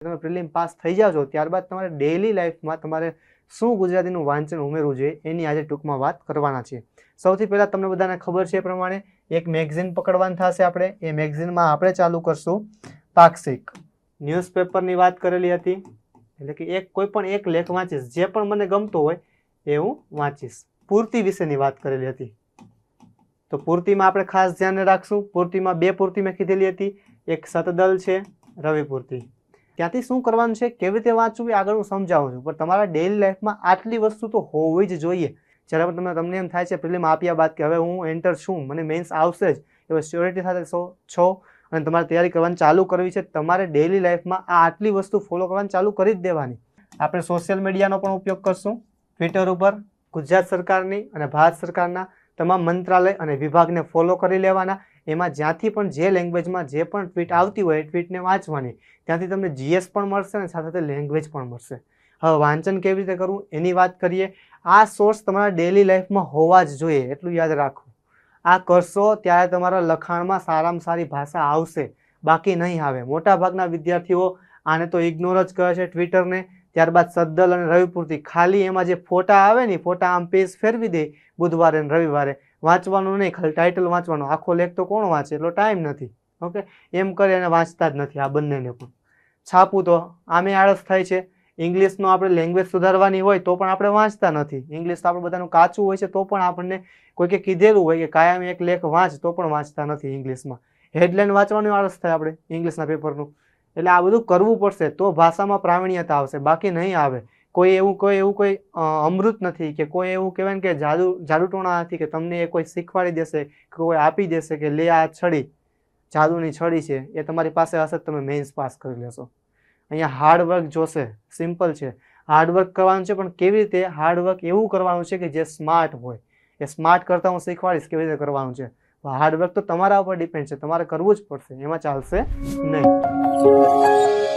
તમે prelim pass થઈ જાઓ છો ત્યારબાદ તમારે ડેઇલી લાઈફમાં તમારે શું ગુજરાતીનું વાંચન ઉમેરવું જોઈએ એની આજે ટૂંકમાં વાત કરવાના છીએ. સૌથી પહેલાં તમને બધાને ખબર છે એ પ્રમાણે એક મેગઝીન પકડવાનું થશે. આપણે એ મેગઝીનમાં આપણે ચાલુ કરશું પાક્ષિક. ન્યૂઝપેપરની વાત કરેલી હતી, એટલે કે કોઈ પણ એક લેખ વાંચીશ, જે પણ મને ગમતો હોય એ હું વાંચીશ. પૂર્તિ વિશેની વાત કરેલી હતી, તો પૂર્તિમાં આપણે ખાસ ધ્યાન રાખશું. પૂર્તિમાં 2 પૂર્તિ મેં કીધેલી હતી, એક સતદલ છે, રવિ પૂર્તિ. ત્યાંથી શું કરવાનું છે, કેવી રીતે વાંચવું એ આગળ હું સમજાવું છું, પણ તમારા ડેઇલી લાઈફમાં આટલી વસ્તુ તો હોવી જ જોઈએ. જ્યારે પણ તમને એમ થાય છે પ્રિલિમ આપ્યા બાદ કે હવે હું એન્ટર છું, મને મેન્સ આવશે જ, એવા શ્યોરિટી સાથે છો અને તમારે તૈયારી કરવાની ચાલુ કરવી છે, તમારે ડેઇલી લાઈફમાં આ આટલી વસ્તુ ફોલો કરવાની ચાલુ કરી જ દેવાની. આપણે સોશિયલ મીડિયાનો પણ ઉપયોગ કરશું. ટ્વિટર ઉપર ગુજરાત સરકારની અને ભારત સરકારના તમામ મંત્રાલય અને વિભાગને ફોલો કરી લેવાના. એમાં જ્યાંથી પણ જે લેંગ્વેજમાં જે પણ ટ્વીટ આવતી હોય એ ટ્વીટને વાંચવાની. ત્યાંથી તમને જીએસ પણ મળશે અને સાથે સાથે લેંગ્વેજ પણ મળશે. હવે વાંચન કેવી રીતે કરવું એની વાત કરીએ. આ સોર્સ તમારા ડેઇલી લાઈફમાં હોવા જ જોઈએ, એટલું યાદ રાખો. આ કરશો ત્યારે તમારા લખાણમાં સારામાં સારી ભાષા આવશે, બાકી નહીં આવે. મોટાભાગના વિદ્યાર્થીઓ આને તો ઇગ્નોર જ કરે છે ટ્વિટરને. ત્યારબાદ સદ્દલ અને રવિપૂર્તિ, ખાલી એમાં જે ફોટા આવે ને ફોટા આમ પેજ ફેરવી દે બુધવારે અને રવિવારે. વાંચવાનું નહીં, ખાલી ટાઇટલ વાંચવાનું. આખો લેખ તો કોણ વાંચે, એટલો ટાઈમ નથી. ઓકે, એમ કરી અને વાંચતા જ નથી આ બંનેને પણ. છાપવું તો આમે આળસ થાય છે. ઇંગ્લિશનો આપણે લેંગ્વેજ સુધારવાની હોય તો પણ આપણે વાંચતા નથી. ઇંગ્લિશ તો આપણે બધાનું કાચું હોય છે, તો પણ આપણને કોઈકે કીધેલું હોય કે કાયમ એક લેખ વાંચ, તો પણ વાંચતા નથી ઇંગ્લિશમાં. હેડલાઇન વાંચવાનું આળસ થાય આપણે ઇંગ્લિશના પેપરનું. એટલે આ બધું કરવું પડશે તો ભાષામાં પ્રાવીણ્યતા આવશે, બાકી નહીં આવે. કોઈ એવું અમૃત નથી કે કોઈ એવું કહેવાય ને કે જાદુટોણા નથી કે તમને એ કોઈ શીખવાડી દેશે કે કોઈ આપી દેશે કે લે આ છડી, જાદુની છડી છે, એ તમારી પાસે હશે તમે મેન્સ પાસ કરી લેશો. અહીંયા હાર્ડવર્ક જોશે. સિમ્પલ છે, હાર્ડવર્ક કરવાનું છે, પણ કેવી રીતે હાર્ડવર્ક એવું કરવાનું છે કે જે સ્માર્ટ હોય. એ સ્માર્ટ કરતાં હું શીખવાડીશ કેવી રીતે કરવાનું છે. હાર્ડવર્ક તો તમારા ઉપર ડિપેન્ડ છે, તમારે કરવું જ પડશે, એમાં ચાલશે નહીં.